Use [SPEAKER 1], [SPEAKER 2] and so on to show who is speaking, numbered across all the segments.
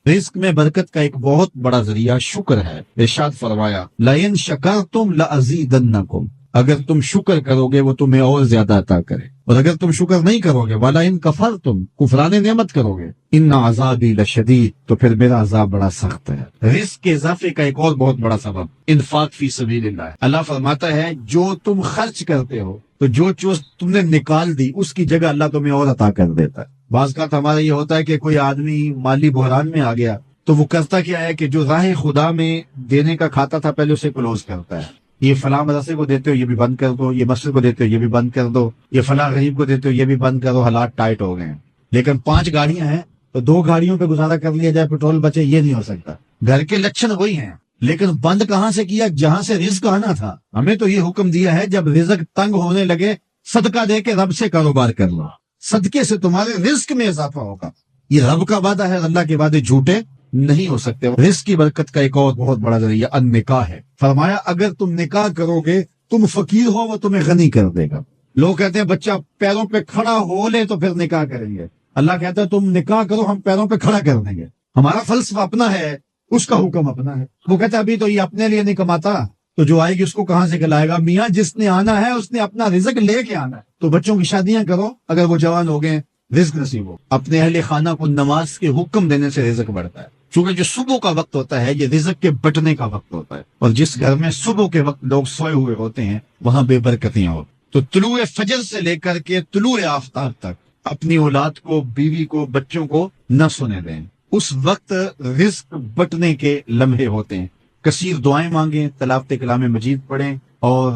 [SPEAKER 1] رزق میں برکت کا ایک بہت بڑا ذریعہ شکر ہے۔ ارشاد فرمایا لَإِن شَكَرْتُمْ لَأَزِيدَنَّكُمْ، اگر تم شکر کرو گے وہ تمہیں اور زیادہ عطا کرے، اور اگر تم شکر نہیں کرو گے وَلَئِن كَفَرْتُمْ، کفران نعمت کرو گے، إِنَّ عَذَابِي لَشَدِيدٌ، تو پھر میرا عذاب بڑا سخت ہے۔ رزق کے اضافے کا ایک اور بہت بڑا سبب انفاق فی سبیل اللہ۔ اللہ فرماتا ہے جو تم خرچ کرتے ہو تو جو چیز تم نے نکال دی اس کی جگہ اللہ تمہیں اور عطا کر دیتا ہے۔ بعض کا ہمارا یہ ہوتا ہے کہ کوئی آدمی مالی بحران میں آ گیا تو وہ کرتا کیا ہے کہ جو راہ خدا میں دینے کا کھاتا تھا پہلے اسے کلوز کرتا ہے، یہ فلاں مدرسے کو دیتے ہو یہ بھی بند کر دو، یہ مسجد کو دیتے ہو یہ بھی بند کر دو، یہ فلاں غریب کو دیتے ہو یہ بھی بند کرو، حالات ٹائٹ ہو گئے ہیں۔ لیکن 5 گاڑیاں ہیں تو 2 گاڑیوں پہ گزارا کر لیا جائے، پیٹرول بچے، یہ نہیں ہو سکتا۔ گھر کے لچھن وہی ہیں لیکن بند کہاں سے کیا؟ جہاں سے رزق آنا تھا۔ ہمیں تو یہ حکم دیا ہے جب رزق تنگ ہونے لگے صدقہ دے کے رب سے کاروبار کر لو، صدقے سے تمہارے رزق میں اضافہ ہوگا۔ یہ رب کا وعدہ ہے، اللہ کے وعدے جھوٹے نہیں ہو سکتے۔ رزق کی برکت کا ایک اور بہت بڑا ذریعہ النکاح ہے۔ فرمایا اگر تم نکاح کرو گے تم فقیر ہو وہ تمہیں غنی کر دے گا۔ لوگ کہتے ہیں بچہ پیروں پہ کھڑا ہو لے تو پھر نکاح کریں گے، اللہ کہتا ہے تم نکاح کرو ہم پیروں پہ کھڑا کر دیں گے۔ ہمارا فلسفہ اپنا ہے، اس کا حکم اپنا ہے۔ وہ کہتا ہے ابھی تو یہ اپنے لیے نہیں کماتا تو جو آئے گی اس کو کہاں سے کھلائے گا؟ میاں جس نے آنا ہے اس نے اپنا رزق لے کے آنا ہے۔ تو بچوں کی شادیاں کرو اگر وہ جوان ہو گئے، رزق نصیب ہو۔ اپنے اہل خانہ کو نماز کے حکم دینے سے رزق بڑھتا ہے، چونکہ جو صبح کا وقت ہوتا ہے یہ رزق کے بٹنے کا وقت ہوتا ہے، اور جس گھر میں صبح کے وقت لوگ سوئے ہوئے ہوتے ہیں وہاں بے برکتیاں ہوتی۔ تو طلوع فجر سے لے کر کے طلوع آفتاب تک اپنی اولاد کو، بیوی کو، بچوں کو نہ سونے دیں، اس وقت رزق بٹنے کے لمحے ہوتے ہیں۔ کثیر دعائیں مانگیں، تلاوت کلام مجید پڑھیں، اور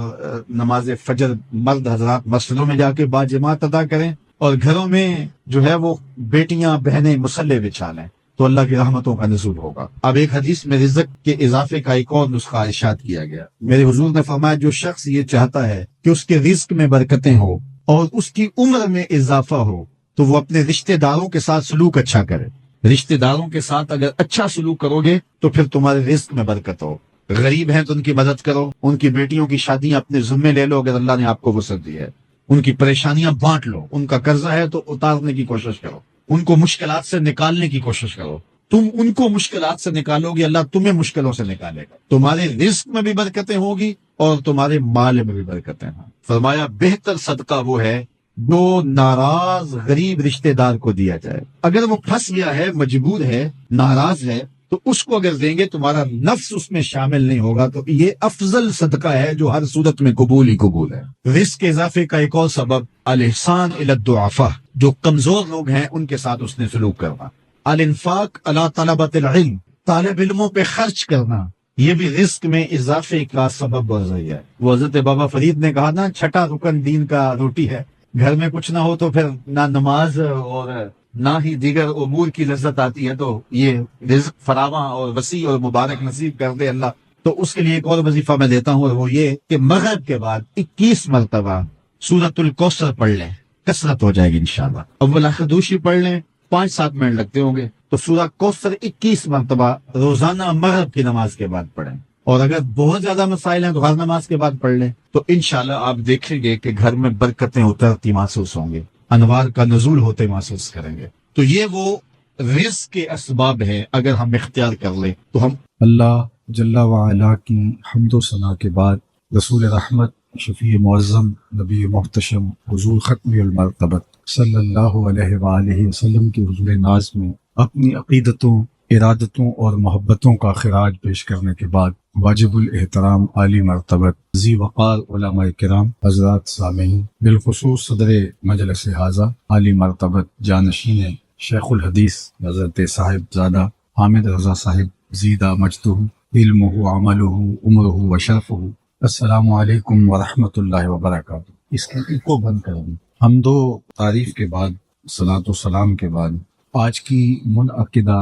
[SPEAKER 1] نماز فجر مرد حضرات مسجدوں میں جا کے باجماعت ادا کریں، اور گھروں میں جو ہے وہ بیٹیاں بہنیں مصلے بچھا لیں تو اللہ کی رحمتوں کا نزول ہوگا۔ اب ایک حدیث میں رزق کے اضافے کا ایک اور نسخہ ارشاد کیا گیا۔ میرے حضور نے فرمایا جو شخص یہ چاہتا ہے کہ اس کے رزق میں برکتیں ہو اور اس کی عمر میں اضافہ ہو تو وہ اپنے رشتہ داروں کے ساتھ سلوک اچھا کرے۔ رشتہ داروں کے ساتھ اگر اچھا سلوک کرو گے تو پھر تمہارے رزق میں برکت ہو۔ غریب ہیں تو ان کی مدد کرو، ان کی بیٹیوں کی شادیاں اپنے ذمے لے لو اگر اللہ نے آپ کو وسعت دی ہے، ان کی پریشانیاں بانٹ لو، ان کا قرضہ ہے تو اتارنے کی کوشش کرو، ان کو مشکلات سے نکالنے کی کوشش کرو۔ تم ان کو مشکلات سے نکالو گے اللہ تمہیں مشکلوں سے نکالے گا، تمہارے رزق میں بھی برکتیں ہوگی اور تمہارے مال میں بھی برکتیں ہیں۔ فرمایا بہتر صدقہ وہ ہے جو ناراض غریب رشتہ دار کو دیا جائے۔ اگر وہ پھنس گیا ہے، مجبور ہے، ناراض ہے تو اس کو اگر دیں گے تمہارا نفس اس میں شامل نہیں ہوگا، تو یہ افضل صدقہ ہے جو ہر صورت میں قبول ہی قبول ہے۔ رزق کے اضافے کا ایک اور سبب الاحسان الی الضعفاء، جو کمزور لوگ ہیں ان کے ساتھ اس نے سلوک کرنا۔ الانفاق علی طلبۃ العلم، طالب علموں پہ خرچ کرنا، یہ بھی رزق میں اضافے کا سبب اور ذریعہ ہے۔ وہ حضرت بابا فرید نے کہا نا 6واں رکن دین کا روٹی ہے۔ گھر میں کچھ نہ ہو تو پھر نہ نماز اور نہ ہی دیگر امور کی لذت آتی ہے، تو یہ رزق فراواں اور وسیع اور مبارک نصیب کر دے اللہ۔ تو اس کے لیے ایک اور وظیفہ میں دیتا ہوں، اور وہ یہ کہ مغرب کے بعد 21 مرتبہ سورۃ الکوثر پڑھ لیں، کثرت ہو جائے گی انشاءاللہ۔ اول آخر دوشی پڑھ لیں، 5-7 منٹ لگتے ہوں گے، تو سورہ کوثر 21 مرتبہ روزانہ مغرب کی نماز کے بعد پڑھیں۔ اور اگر بہت زیادہ مسائل ہیں تو ہر نماز کے بعد پڑھ لیں، تو انشاءاللہ آپ دیکھیں گے کہ گھر میں برکتیں اترتی محسوس ہوں گے، انوار کا نزول ہوتے محسوس کریں گے۔ تو یہ وہ رزق کے اسباب ہیں، اگر ہم اختیار کر لیں تو ہم
[SPEAKER 2] اللہ جل وعلا کی حمد و ثنا کے بعد رسول رحمت، شفیع معظم، نبی محتشم، حضور ختم المرتبت صلی اللہ علیہ وآلہ وسلم کی حضور ناز میں اپنی عقیدتوں، ارادتوں اور محبتوں کا خراج پیش کرنے کے بعد واجب الاحترام عالی مرتبت ذی وقار علماء کرام حضرات سامعین، بالخصوص صدر مجلس حاضہ عالی مرتبت جانشین شیخ الحدیث حضرت صاحب زادہ حامد رضا صاحب زیدہ مجدہ علمہ عملہ عمرہ وشرفہ، السلام علیکم ورحمۃ اللہ وبرکاتہ۔ اس کو بند کر دیں۔ حمد و تعریف کے بعد، صلاۃ و سلام کے بعد، آج کی منعقدہ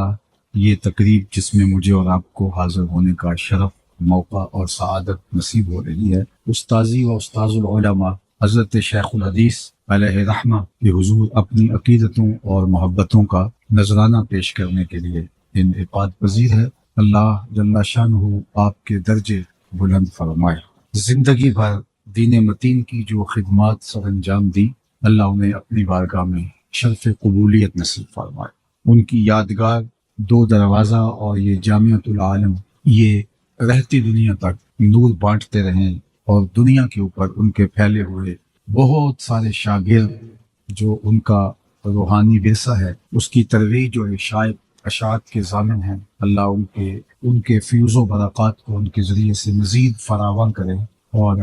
[SPEAKER 2] یہ تقریب جس میں مجھے اور آپ کو حاضر ہونے کا شرف، موقع اور سعادت نصیب ہو رہی ہے، استاذی و استاذ العلماء حضرت شیخ الحدیث علیہ رحمہ کے حضور اپنی عقیدتوں اور محبتوں کا نذرانہ پیش کرنے کے لیے انعقاد پذیر ہے۔ اللہ جل شانہ آپ کے درجے بلند فرمائے۔ زندگی بھر دین متین کی جو خدمات سر انجام دی، اللہ انہیں اپنی بارگاہ میں شرف قبولیت نصیب فرمائے۔ ان کی یادگار دو دروازہ اور یہ جامعۃ العالم یہ رہتی دنیا تک نور بانٹتے رہیں، اور دنیا کے اوپر ان کے پھیلے ہوئے بہت سارے شاگرد جو ان کا روحانی ورثہ ہے اس کی ترویج اور اشاعت کے ضامن ہیں، اللہ ان کے فیوز و برکات کو ان کے ذریعے سے مزید فراوان کرے، اور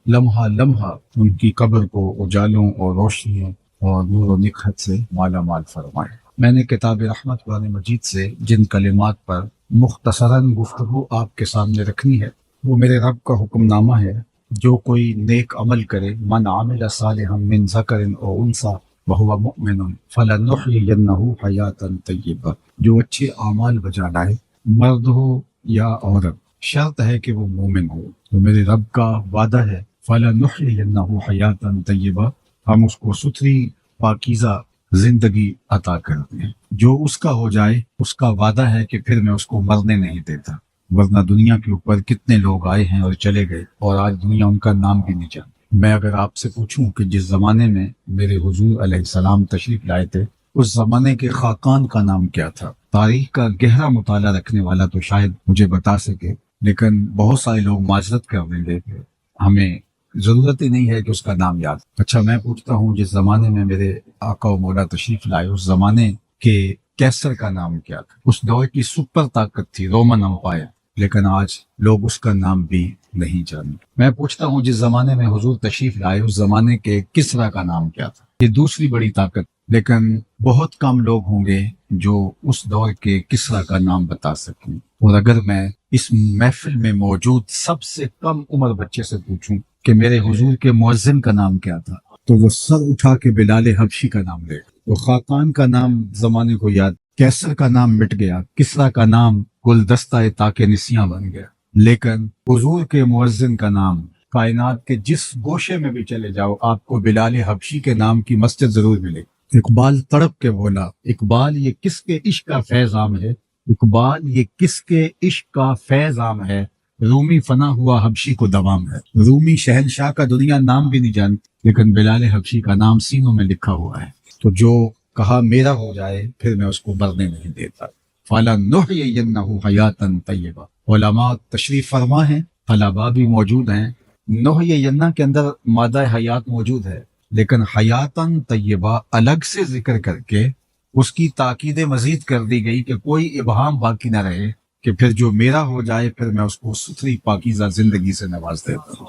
[SPEAKER 2] لمحہ لمحہ ان کی قبر کو اجالوں اور روشنیوں اور نور و نکھت سے مالا مال فرمائے۔ میں نے کتاب رحمت قرآن مجید سے جن کلمات پر مختصراً گفتگو آپ کے سامنے رکھنی ہے وہ میرے رب کا حکم نامہ ہے، جو کوئی نیک عمل کرے، من عمل صالحا من ذکر او انثی وہو مؤمن فلنحیینہ حیاتا طیبہ، جو اچھے اعمال بجا لائے، مرد ہو یا عورت، شرط ہے کہ وہ مومن ہو۔ تو میرے رب کا وعدہ ہے فلنحیینہ حیاتا طیبہ، ہم اس کو ستھری پاکیزہ زندگی عطا کرتے ہیں۔ جو اس کا ہو جائے اس کا وعدہ ہے کہ پھر میں اس کو مرنے نہیں دیتا، ورنہ دنیا کے اوپر کتنے لوگ آئے ہیں اور چلے گئے اور آج دنیا ان کا نام بھی نہیں جانتی۔ میں اگر آپ سے پوچھوں کہ جس زمانے میں میرے حضور علیہ السلام تشریف لائے تھے اس زمانے کے خاقان کا نام کیا تھا، تاریخ کا گہرا مطالعہ رکھنے والا تو شاید مجھے بتا سکے، لیکن بہت سارے لوگ معذرت کر دیں گے کہ ہمیں ضرورت ہی نہیں ہے کہ اس کا نام یاد۔ اچھا میں پوچھتا ہوں جس زمانے میں میرے آقا و مولا تشریف لائے اس زمانے کے کیسر کا نام کیا تھا؟ اس دور کی سپر طاقت تھی رومن امپائر، لیکن آج لوگ اس کا نام بھی نہیں جانتے۔ میں پوچھتا ہوں جس زمانے میں حضور تشریف لائے اس زمانے کے کسرا کا نام کیا تھا؟ یہ دوسری بڑی طاقت، لیکن بہت کم لوگ ہوں گے جو اس دور کے کسرا کا نام بتا سکیں۔ اور اگر میں اس محفل میں موجود سب سے کم عمر بچے سے پوچھوں کہ میرے حضور کے مؤذن کا نام کیا تھا تو وہ سر اٹھا کے بلال حبشی کا نام لے گا۔ تو خاقان کا نام زمانے کو یاد، کیسر کا نام مٹ گیا، کسرا کا نام گلدستہ تاک نسیاں بن گیا، لیکن حضور کے مؤذن کا نام کائنات کے جس گوشے میں بھی چلے جاؤ آپ کو بلال حبشی کے نام کی مسجد ضرور ملے گی۔ اقبال تڑپ کے بولا، اقبال یہ کس کے عشق کا فیض عام ہے، اقبال یہ کس کے عشق کا فیض عام ہے، رومی فنا ہوا حبشی کو دوام ہے۔ رومی شہنشاہ کا دنیا نام بھی نہیں جانتی، لیکن بلال حبشی کا نام سینوں میں لکھا ہوا ہے۔ تو جو کہا میرا ہو جائے پھر میں اس کو مرنے نہیں دیتا۔ فَلَنُحْيِيَنَّهُ حَيَاتًا طَيِّبَةً، علماء تشریف فرما ہیں، طلباء بھی موجود ہیں۔ نحیینہ کے اندر مادہ حیات موجود ہے، لیکن حیاتاً طیبہ الگ سے ذکر کر کے اس کی تاکید مزید کر دی گئی کہ کوئی ابہام باقی نہ رہے کہ پھر جو میرا ہو جائے پھر میں اس کو ستھری پاکیزہ زندگی سے نواز دیتا ہوں۔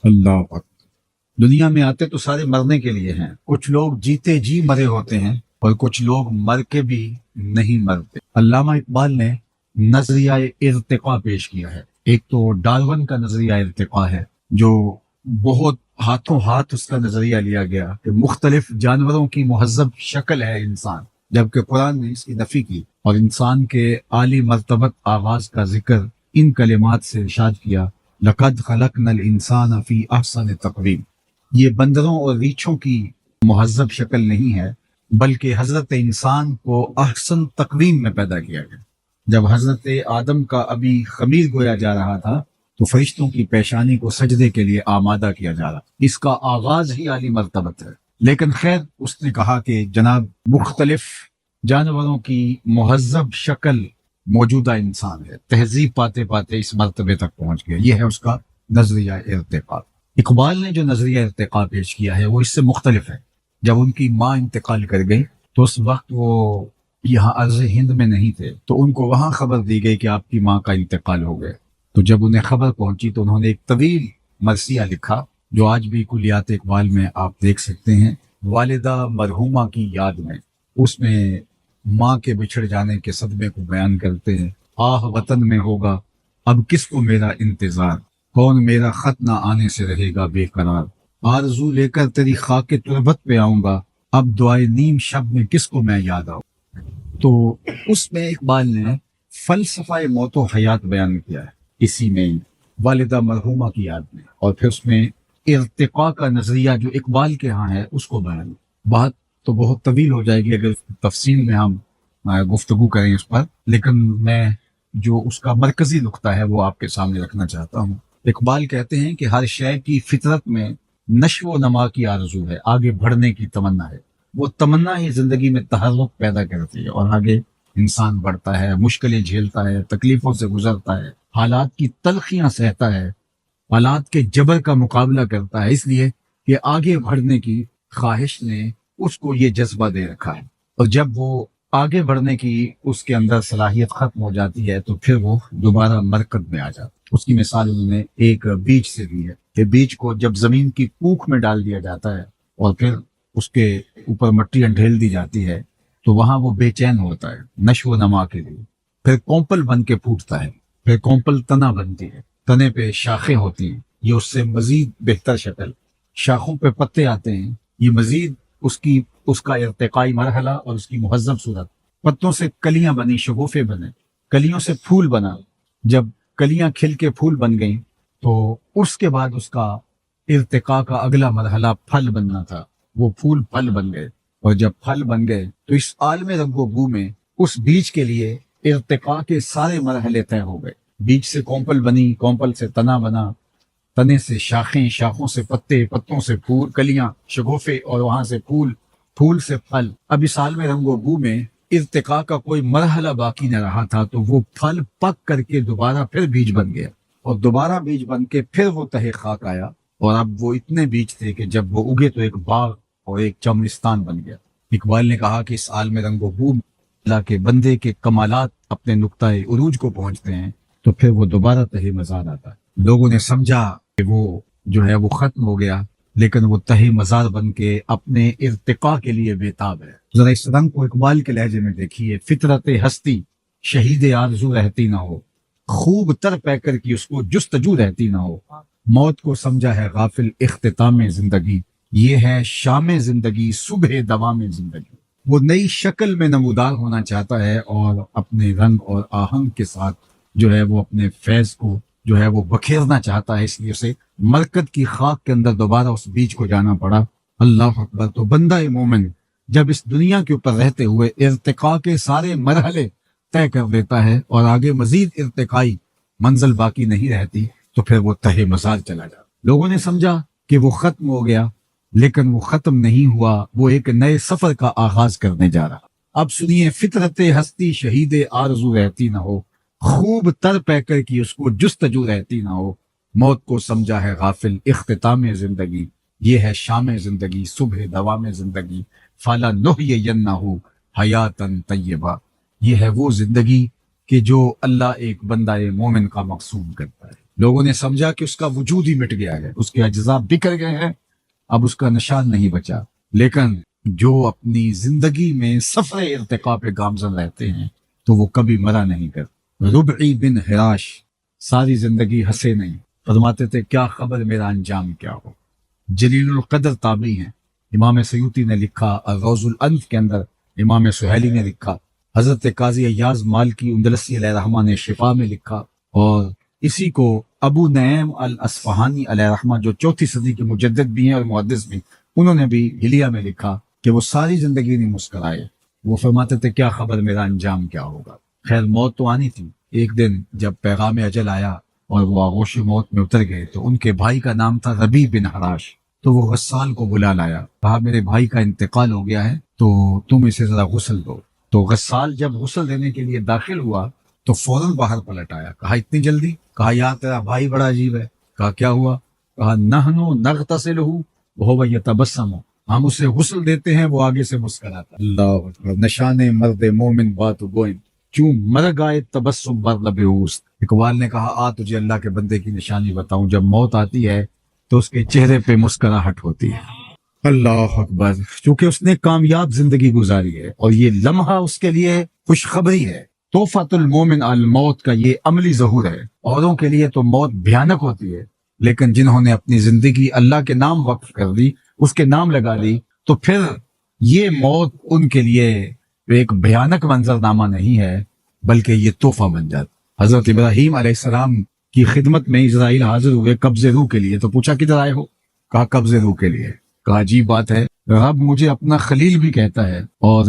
[SPEAKER 2] اللہ اکبر۔ دنیا میں آتے تو سارے مرنے کے لیے ہیں، کچھ لوگ جیتے جی مرے ہوتے ہیں اور کچھ لوگ مر کے بھی نہیں مرتے۔ علامہ اقبال نے نظریہ ارتقاء پیش کیا ہے۔ ایک تو ڈارون کا نظریہ ارتقاء ہے جو بہت ہاتھوں ہاتھ اس کا نظریہ لیا گیا کہ مختلف جانوروں کی مہذب شکل ہے انسان، جبکہ قرآن نے اس کی نفی کی اور انسان کے عالی مرتبت آغاز کا ذکر ان کلمات سے ارشاد کیا، لَقَدْ خَلَقْنَا الْإِنسَانَ فِي أَحْسَنِ تَقْوِيمٍ۔ یہ بندروں اور ریچھوں کی مہذب شکل نہیں ہے بلکہ حضرت انسان کو احسن تقویم میں پیدا کیا گیا۔ جب حضرت آدم کا ابھی خمیر گویا جا رہا تھا تو فرشتوں کی پیشانی کو سجدے کے لیے آمادہ کیا جا رہا، اس کا آغاز ہی عالی مرتبت ہے۔ لیکن خیر اس نے کہا کہ جناب مختلف جانوروں کی مہذب شکل موجودہ انسان ہے، تہذیب پاتے پاتے اس مرتبے تک پہنچ گیا۔ یہ ہے اس کا نظریہ ارتقاء۔ اقبال نے جو نظریہ ارتقاء پیش کیا ہے وہ اس سے مختلف ہے۔ جب ان کی ماں انتقال کر گئی تو اس وقت وہ یہاں عرض ہند میں نہیں تھے، تو ان کو وہاں خبر دی گئی کہ آپ کی ماں کا انتقال ہو گیا۔ تو جب انہیں خبر پہنچی تو انہوں نے ایک طویل مرثیہ لکھا جو آج بھی کلیات اقبال میں آپ دیکھ سکتے ہیں، والدہ مرحومہ کی یاد میں۔ اس میں ماں کے بچھڑ جانے کے صدمے کو بیان کرتے ہیں، آہ وطن میں ہوگا اب کس کو میرا انتظار، کون میرا خط نہ آنے سے رہے گا بے قرار، آرزو لے کر تیری خاک تربت پہ آؤں گا، اب دعائے نیم شب میں کس کو میں یاد آؤں۔ تو اس میں اقبال نے فلسفہ موت و حیات بیان کیا ہے، اسی میں والدہ مرحومہ کی یاد میں، اور پھر اس میں ارتقاء کا نظریہ جو اقبال کے ہاں ہے اس کو بیان۔ بات تو بہت طویل ہو جائے گی اگر تفصیل میں ہم گفتگو کریں اس پر، لیکن میں جو اس کا مرکزی نقطہ ہے وہ آپ کے سامنے رکھنا چاہتا ہوں۔ اقبال کہتے ہیں کہ ہر شے کی فطرت میں نشو و نما کی آرزو ہے، آگے بڑھنے کی تمنا ہے، وہ تمنا ہی زندگی میں تحرک پیدا کرتی ہے اور آگے انسان بڑھتا ہے، مشکلیں جھیلتا ہے، تکلیفوں سے گزرتا ہے، حالات کی تلخیاں سہتا ہے، حالات کے جبر کا مقابلہ کرتا ہے، اس لیے کہ آگے بڑھنے کی خواہش نے اس کو یہ جذبہ دے رکھا ہے۔ اور جب وہ آگے بڑھنے کی اس کے اندر صلاحیت ختم ہو جاتی ہے تو پھر وہ دوبارہ مرکز میں آ جاتا ہے۔ اس کی مثال انہوں نے ایک بیج سے دی ہے کہ بیج کو جب زمین کی کوکھ میں ڈال دیا جاتا ہے اور پھر اس کے اوپر مٹی ڈھیل دی جاتی ہے تو وہاں وہ بے چین ہوتا ہے نشو و نما کے لیے، پھر کونپل بن کے پھوٹتا ہے، پھر کونپل تنا بنتی ہے، تنے پہ شاخیں ہوتی ہیں، یہ اس سے مزید بہتر شکل، شاخوں پہ پتے آتے ہیں، یہ مزید اس کا ارتقائی مرحلہ اور اس کی مہذب صورت، پتوں سے کلیاں بنی، شگوفے بنے، کلیوں سے پھول بنا، جب کلیاں کھل کے پھول بن گئیں تو اس کے بعد اس کا ارتقاء کا اگلا مرحلہ پھل بننا تھا، وہ پھول پھل بن گئے، اور جب پھل بن گئے تو اس عالم رنگ و بو میں اس بیج کے لیے ارتقاء کے سارے مرحلے طے ہو گئے۔ بیج سے کونپل بنی، کونپل سے تنا بنا، تنے سے شاخیں، شاخوں سے پتے، پتوں سے پھول، کلیاں، شگوفے، اور وہاں سے پھول، پھول سے پھل۔ اب اس عالم رنگ و بو میں ارتقاء کا کوئی مرحلہ باقی نہ رہا تھا تو وہ پھل پک کر کے دوبارہ پھر بیج بن گیا، اور دوبارہ بیج بن کے پھر وہ تہ خاک آیا، اور اب وہ اتنے بیج تھے کہ جب وہ اگے تو ایک باغ اور ایک چمنستان بن گیا۔ اقبال نے کہا کہ اس عالم رنگ و بو میں اللہ کے بندے کے کمالات اپنے نقطۂ عروج کو پہنچتے ہیں تو پھر وہ دوبارہ تہ مزار آتا ہے۔ لوگوں نے سمجھا کہ وہ جو ہے وہ ختم ہو گیا، لیکن وہ تہ مزار بن کے اپنے ارتقاء کے لیے بےتاب ہے۔ ذرا اس رنگ کو اقبال کے لہجے میں دیکھیے۔ فطرت ہستی شہید آرزو رہتی نہ ہو، خوب تر پیکر کی اس کو جستجو رہتی نہ ہو، موت کو سمجھا ہے غافل اختتام زندگی، یہ ہے شام زندگی صبح دوام زندگی۔ وہ نئی شکل میں نمودار ہونا چاہتا ہے اور اپنے رنگ اور آہنگ کے ساتھ جو ہے وہ اپنے فیض کو جو ہے وہ بکھیرنا چاہتا ہے، اس لیے اسے مرکز کی خاک کے اندر دوبارہ اس بیج کو جانا پڑا۔ اللہ اکبر۔ تو بندہ مومن جب اس دنیا کے اوپر رہتے ہوئے ارتقاء کے سارے مرحلے طے کر دیتا ہے اور آگے مزید ارتقائی منزل باقی نہیں رہتی تو پھر وہ تہ مزار چلا جاتا۔ لوگوں نے سمجھا کہ وہ ختم ہو گیا، لیکن وہ ختم نہیں ہوا، وہ ایک نئے سفر کا آغاز کرنے جا رہا۔ اب سنیے۔ فطرت ہستی شہید آرزو رہتی نہ ہو، خوب تر پیکر کی اس کو جستجو رہتی نہ ہو، موت کو سمجھا ہے غافل اختتام زندگی، یہ ہے شام زندگی صبح دوام زندگی، فالا نحیینہ حیاتن طیبہ، یہ ہے وہ زندگی کہ جو اللہ ایک بندہ مومن کا مقصود کرتا ہے۔ لوگوں نے سمجھا کہ اس کا وجود ہی مٹ گیا ہے، اس کے اجزاء بکھر گئے ہیں، اب اس کا نشان نہیں بچا، لیکن جو اپنی زندگی میں سفر ارتقاء پہ گامزن رہتے ہیں تو وہ کبھی مرا نہیں کرتے۔ ربعی بن حراش ساری زندگی ہنسے نہیں، فرماتے تھے کیا خبر میرا انجام کیا ہو۔ جلیل القدر تابعی ہیں، امام سیوطی نے لکھا، الروض الانف کے اندر امام سہیلی نے لکھا، حضرت قاضی ایاز مالکی اندلسی علیہ رحمہ نے شفا میں لکھا، اور اسی کو ابو نعیم الاصفہانی علیہ رحمہ جو 4 صدی کے مجدد بھی ہیں اور محدث بھی، انہوں نے بھی ہلیہ میں لکھا کہ وہ ساری زندگی نہیں مسکرائے، وہ فرماتے تھے کیا خبر میرا انجام کیا ہوگا۔ خیر موت تو آنی تھی۔ ایک دن جب پیغام اجل آیا اور وہ آغوش موت میں اتر گئے تو ان کے بھائی کا نام تھا ربیع بن حراش، تو وہ غسال کو بلا لایا، کہا میرے بھائی کا انتقال ہو گیا ہے تو تم اسے ذرا غسل دو۔ تو غسال جب غسل دینے کے لیے داخل ہوا تو فوراً باہر پلٹ آیا، کہا اتنی جلدی؟ کہا یار تیرا بھائی بڑا عجیب ہے۔ کہا کیا ہوا؟ کہا نحنو نغتسلہ وہو یتبسم، ہم اسے غسل دیتے ہیں وہ آگے سے مسکراتا۔ اللہ اکبر۔ نشان مرد مومن بات گوئن چوں مر گائے تبسم بر لب اوست۔ اقبال نے کہا آ تجھے اللہ کے بندے کی نشانی بتاؤں، جب موت آتی ہے تو اس کے چہرے پہ مسکراہٹ ہوتی ہے۔ اللہ اکبر۔ چونکہ اس نے کامیاب زندگی گزاری ہے اور یہ لمحہ اس کے لیے خوشخبری ہے۔ تحفۃ المومن الموت کا یہ عملی ظہور ہے۔ اوروں کے لیے تو موت بھیانک ہوتی ہے، لیکن جنہوں نے اپنی زندگی اللہ کے نام وقف کر دی، اس کے نام لگا دی، تو پھر یہ موت ان کے لیے ایک بھیانک منظرنامہ نہیں ہے بلکہ یہ تحفہ بن جاتا۔ حضرت ابراہیم علیہ السلام کی خدمت میں اسرائیل حاضر ہوئے قبض روح کے لیے، تو پوچھا کدھر آئے ہو؟ کہا قبض روح کے لیے۔ کہا عجیب بات ہے، رب مجھے اپنا خلیل بھی کہتا ہے اور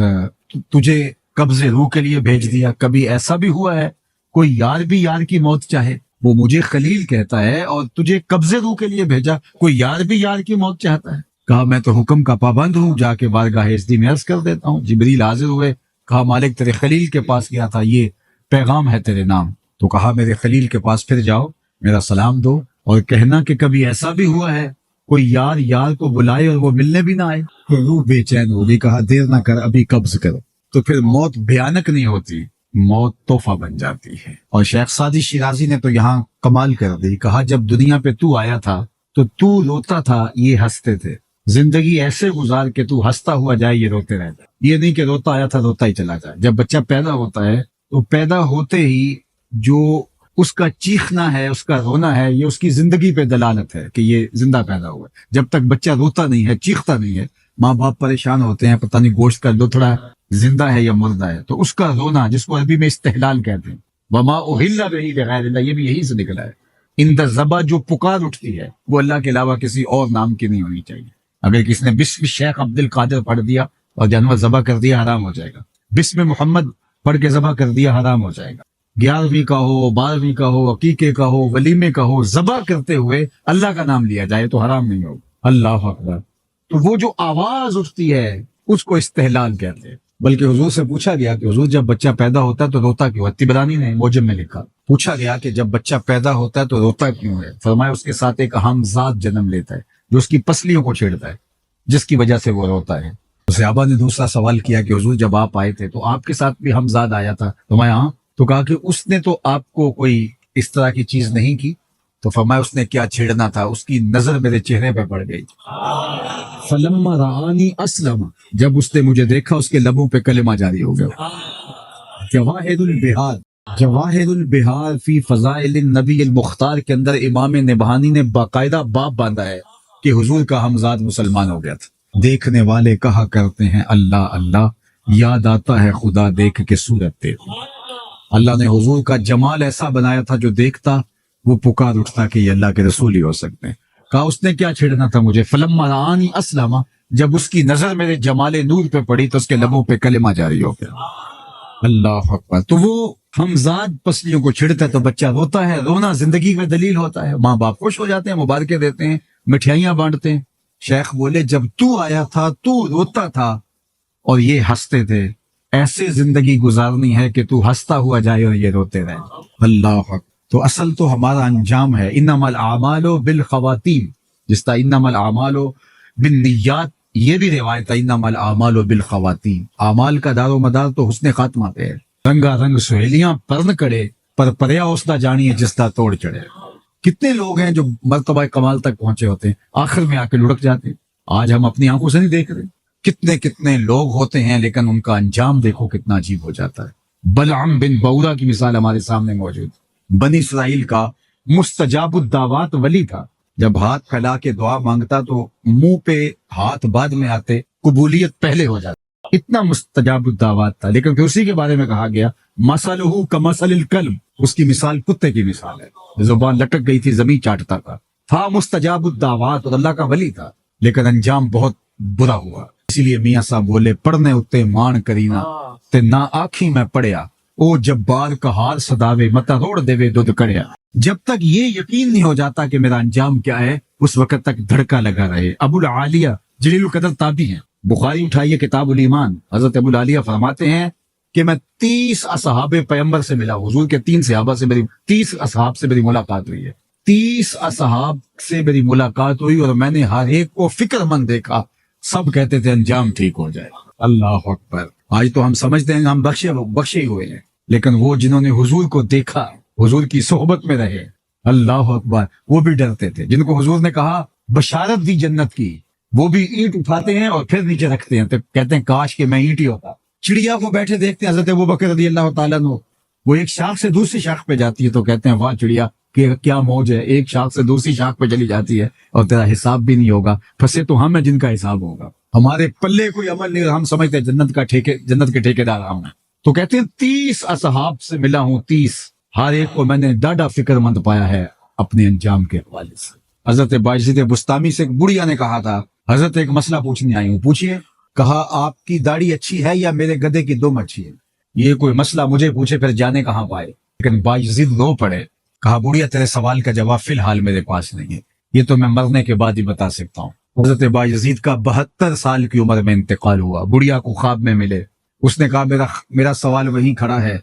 [SPEAKER 2] تجھے قبض روح کے لیے بھیج دیا، کبھی ایسا بھی ہوا ہے کوئی یار بھی یار کی موت چاہے؟ وہ مجھے خلیل کہتا ہے اور تجھے قبض روح کے لیے بھیجا، کوئی یار بھی یار کی موت چاہتا ہے؟ کہا میں تو حکم کا پابند ہوں، جا کے بارگاہ ازدی میں عرض کر دیتا ہوں۔ جبریل حاضر ہوئے، کہا مالک تیرے خلیل کے پاس گیا تھا، یہ پیغام ہے تیرے نام۔ تو کہا میرے خلیل کے پاس پھر جاؤ، میرا سلام دو اور کہنا کہ کبھی ایسا بھی ہوا ہے کوئی یار یار کو بلائے اور وہ ملنے بھی نہ آئے۔ روح بے چین ہو گئی، کہا دیر نہ کر، ابھی قبض کرو۔ تو پھر موت بھیانک نہیں ہوتی، موت تحفہ بن جاتی ہے۔ اور شیخ سعدی شیرازی نے تو یہاں کمال کر دی، کہا جب دنیا پہ تو آیا تھا تو روتا تھا، یہ ہنستے تھے۔ زندگی ایسے گزار کہ تو ہنستا ہوا جائے، یہ روتے رہ جائے۔ یہ نہیں کہ روتا آیا تھا روتا ہی چلا جائے۔ جب بچہ پیدا ہوتا ہے تو پیدا ہوتے ہی جو اس کا چیخنا ہے، اس کا رونا ہے، یہ اس کی زندگی پہ دلالت ہے کہ یہ زندہ پیدا ہوا ہے۔ جب تک بچہ روتا نہیں ہے، چیختا نہیں ہے، ماں باپ پریشان ہوتے ہیں، پتہ نہیں گوشت کا لتڑا زندہ ہے یا مردہ ہے، تو اس کا رونا جس کو عربی میں استحلال کہتے ہیں، وما اہل بہ لغیر اللہ، یہ بھی یہی سے نکلا ہے۔ ان ذبح جو پکار اٹھتی ہے وہ اللہ کے علاوہ کسی اور نام کی نہیں ہونی چاہیے۔ اگر کسی نے بسم شیخ عبد القادر پڑھ دیا اور جانور ذبح کر دیا، حرام ہو جائے گا۔ بسم محمد پڑھ کے ذبح کر دیا، حرام ہو جائے گا۔ 11ویں کا ہو، 12ویں کا ہو، عقیقے کا ہو، ولیمے کا ہو، ذبح کرتے ہوئے اللہ کا نام لیا جائے تو حرام نہیں ہوگا۔ اللہ اکبر۔ تو وہ جو آواز اٹھتی ہے اس کو استحلال کہتے ہیں۔ بلکہ حضور سے پوچھا گیا کہ حضور جب بچہ پیدا ہوتا ہے تو روتا کیوں ہے؟ طبرانی نے موجم میں لکھا، پوچھا گیا کہ جب بچہ پیدا ہوتا ہے تو روتا کیوں ہے؟ فرمایا اس کے ساتھ ایک اہم ذات جنم لیتا ہے جو اس کی پسلیوں کو چھیڑتا ہے، جس کی وجہ سے وہ روتا ہے۔ صحابہ نے دوسرا سوال کیا کہ حضور جب آپ آئے تھے تو آپ کے ساتھ بھی ہمزاد آیا تھا؟ فرمایا ہاں۔ تو کہا کہ اس نے تو آپ کو کوئی اس طرح کی چیز نہیں کی؟ تو فرمایا اس نے کیا چھیڑنا تھا، اس کی نظر میرے چہرے پہ پڑ گئی۔ فلما رآنی اسلم، جب اس نے مجھے دیکھا اس کے لبوں پہ کلمہ جاری ہو گیا۔ جواہر البحار، جواہر البحار فی فضائل النبی المختار کے اندر امام نبہانی نے باقاعدہ باب باندھا ہے کہ حضور کا ہمزاد مسلمان ہو گیا تھا۔ دیکھنے والے کہا کرتے ہیں اللہ اللہ، یاد آتا ہے خدا دیکھ کے صورت تیری۔ اللہ نے حضور کا جمال ایسا بنایا تھا جو دیکھتا وہ پکار اٹھتا کہ یہ اللہ کے رسول ہی ہو سکتے ہیں۔ کہا اس نے کیا چھیڑنا تھا مجھے؟ فلما رآنی اسلم، جب اس کی نظر میرے جمال نور پہ پڑی تو اس کے لبوں پہ کلمہ جاری ہو گیا۔ اللہ اکبر۔ تو وہ ہمزاد پسلیوں کو چھڑتا ہے تو بچہ روتا ہے، رونا زندگی کا دلیل ہوتا ہے۔ ماں باپ خوش ہو جاتے ہیں، مبارکیں دیتے ہیں، مٹھائیاں بانٹتے ہیں۔ شیخ بولے جب تو آیا تھا تو روتا تھا اور یہ ہنستے تھے، ایسے زندگی گزارنی ہے کہ تو ہنستا ہوا جائے اور یہ روتے رہے۔ اللہ اکبر۔ تو اصل تو ہمارا انجام ہے، انما الاعمال بالخواتیم، جس طرح انما الاعمال بالنیات، یہ بھی روایت ہے انما الاعمال بالخواتیم۔ اعمال کا دار و مدار تو حسن خاتمہ پہ ہے۔ رنگا رنگ سہیلیاں پرن کڑے، پر پریا اوسدا جانی ہے جس طرح توڑ چڑھے۔ کتنے لوگ ہیں جو مرتبہ کمال تک پہنچے ہوتے ہیں، آخر میں آ کے لڑک جاتے ہیں۔ آج ہم اپنی آنکھوں سے نہیں دیکھ رہے کتنے کتنے لوگ ہوتے ہیں، لیکن ان کا انجام دیکھو کتنا عجیب ہو جاتا ہے۔ بلعم بن بورا کی مثال ہمارے سامنے موجود۔ بنی اسرائیل کا مستجاب الدعوات ولی تھا، جب ہاتھ پھیلا کے دعا مانگتا تو منہ پہ ہاتھ بعد میں آتے، قبولیت پہلے ہو جاتی، اتنا مستجاب الدعوات تھا۔ لیکن پھر اسی کے بارے میں کہا گیا مثلہ کمثل الکلب، اس کی مثال کتے کی مثال ہے، زبان لٹک گئی تھی، زمین چاٹتا تھا مستجاب الدعوات اور اللہ کا ولی تھا، لیکن انجام بہت برا ہوا۔ اسی لیے میاں صاحب بولے پڑھنے اتے مان کرینا تے نہ آنکھی میں پڑھیا، او جبار کا ہار صداوے متا روڑ دیوے دودھ کڑیا۔ جب تک یہ یقین نہیں ہو جاتا کہ میرا انجام کیا ہے، اس وقت تک دھڑکا لگا رہے۔ ابو العالیہ جلیل القدر تابعی ہیں، بخاری اٹھائیے کتاب الایمان، حضرت ابو العالیہ فرماتے ہیں کہ میں 30 اصحاب پیغمبر سے ملا، حضور کے 3 صحابہ سے 30 اصحاب سے میری ملاقات ہوئی ہے، 30 اصحاب سے میری ملاقات ہوئی اور میں نے ہر ایک کو فکر مند دیکھا، سب کہتے تھے انجام ٹھیک ہو جائے۔ اللہ اکبر۔ آج تو ہم سمجھتے ہیں ہم بخشے ہوئے ہیں، لیکن وہ جنہوں نے حضور کو دیکھا، حضور کی صحبت میں رہے، اللہ اکبر، وہ بھی ڈرتے تھے۔ جن کو حضور نے کہا بشارت دی جنت کی، وہ بھی اینٹ اٹھاتے ہیں اور پھر نیچے رکھتے ہیں، تو کہتے ہیں کاش کہ میں اینٹ ہی ہوتا۔ چڑیا کو بیٹھے دیکھتے ہیں حضرت ابوبکر رضی اللہ تعالیٰ عنہ، وہ ایک شاخ سے دوسری شاخ پہ جاتی ہے تو کہتے ہیں واہ چڑیا کہ کیا موج ہے، ایک شاخ سے دوسری شاخ پہ چلی جاتی ہے اور تیرا حساب بھی نہیں ہوگا، پھنسے تو ہم ہیں جن کا حساب ہوگا، ہمارے پلے کوئی عمل نہیں، ہم سمجھتے ہیں جنت کے ٹھیکیدار ہم ہیں۔ تو کہتے ہیں 30 اصحاب سے ملا ہوں، 30، ہر ایک کو میں نے ڈاڈا فکر مند پایا ہے اپنے انجام کے حوالے سے۔ حضرت بایزید بستامی سے ایک بڑھیا نے کہا تھا حضرت ایک مسئلہ پوچھنے آئی ہوں، پوچھیے۔ کہا آپ کی داڑھی اچھی ہے یا میرے گدھے کی دم اچھی ہے؟ یہ کوئی مسئلہ مجھے پوچھے پھر جانے کہاں پائے، لیکن بایزید رو پڑے۔ کہا بڑھیا تیرے سوال کا جواب فی الحال میرے پاس نہیں ہے، یہ تو میں مرنے کے بعد ہی بتا سکتا ہوں۔ حضرت بایزید کا 72 سال کی عمر میں انتقال ہوا، بڑھیا کو خواب میں ملے، اس نے کہا میرا سوال وہیں کھڑا ہے،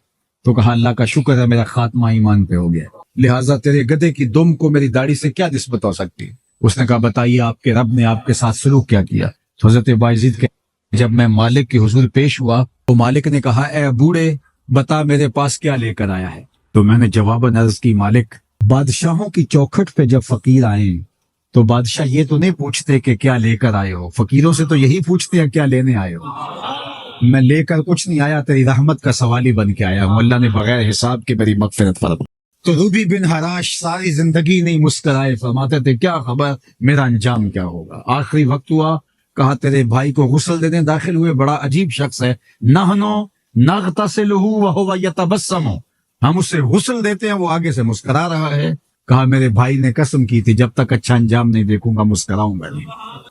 [SPEAKER 2] تو کہا اللہ کا شکر ہے میرا خاتمہ ایمان پہ ہو گیا، لہٰذا تیرے گدھے کی دم کو میری داڑھی سے کیا نسبت ہو سکتی؟ اس نے کہا بتائیے آپ کے رب نے آپ کے ساتھ سلوک کیا کیا؟ تو حضرت باعزید کے جب میں مالک کے حضور پیش ہوا تو مالک نے کہا اے بوڑھے بتا میرے پاس کیا لے کر آیا ہے؟ تو میں نے جواباً عرض کی مالک بادشاہوں کی چوکھٹ پہ جب فقیر آئیں تو بادشاہ یہ تو نہیں پوچھتے کہ کیا لے کر آئے ہو، فقیروں سے تو یہی پوچھتے ہیں کیا لینے آئے ہو۔ میں لے کر کچھ نہیں آیا، تیری رحمت کا سوالی بن کے آیا ہوں، اللہ نے بغیر حساب کے میری مغفرت فرمائی۔ تو روبی بن حراش ساری زندگی نہیں مسکرائے، فرماتے تھے کیا خبر میرا انجام کیا ہوگا۔ آخری وقت ہوا، کہا تیرے بھائی کو غسل دینے داخل ہوئے، بڑا عجیب شخص ہے، نحنو نغتسلہ وہو یتبسم، ہم اسے غسل دیتے ہیں وہ آگے سے مسکرا رہا ہے۔ کہا میرے بھائی نے قسم کی تھی جب تک اچھا انجام نہیں دیکھوں گا مسکراؤں گا نہیں۔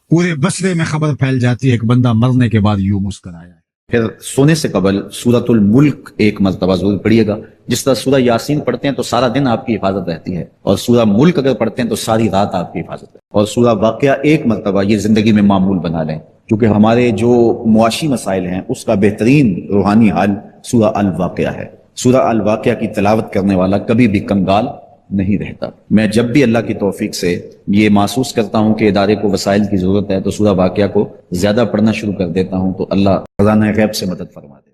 [SPEAKER 2] پورے بصرے میں خبر پھیل جاتی ہے ایک بندہ مرنے کے بعد یوں مسکرایا۔
[SPEAKER 3] پھر سونے سے قبل سورۃ الملک ایک مرتبہ ضرور پڑھیے گا، جس طرح سورہ یاسین پڑھتے ہیں تو سارا دن آپ کی حفاظت رہتی ہے، اور سورہ ملک اگر پڑھتے ہیں تو ساری رات آپ کی حفاظت ہے، اور سورہ واقعہ ایک مرتبہ یہ زندگی میں معمول بنا لیں، کیونکہ ہمارے جو معاشی مسائل ہیں اس کا بہترین روحانی حل سورہ الواقعہ ہے۔ سورہ الواقعہ کی تلاوت کرنے والا کبھی بھی کنگال نہیں رہتا۔ میں جب بھی اللہ کی توفیق سے یہ محسوس کرتا ہوں کہ ادارے کو وسائل کی ضرورت ہے تو سورہ واقعہ کو زیادہ پڑھنا شروع کر دیتا ہوں، تو اللہ خزانہ غیب سے مدد فرما دے۔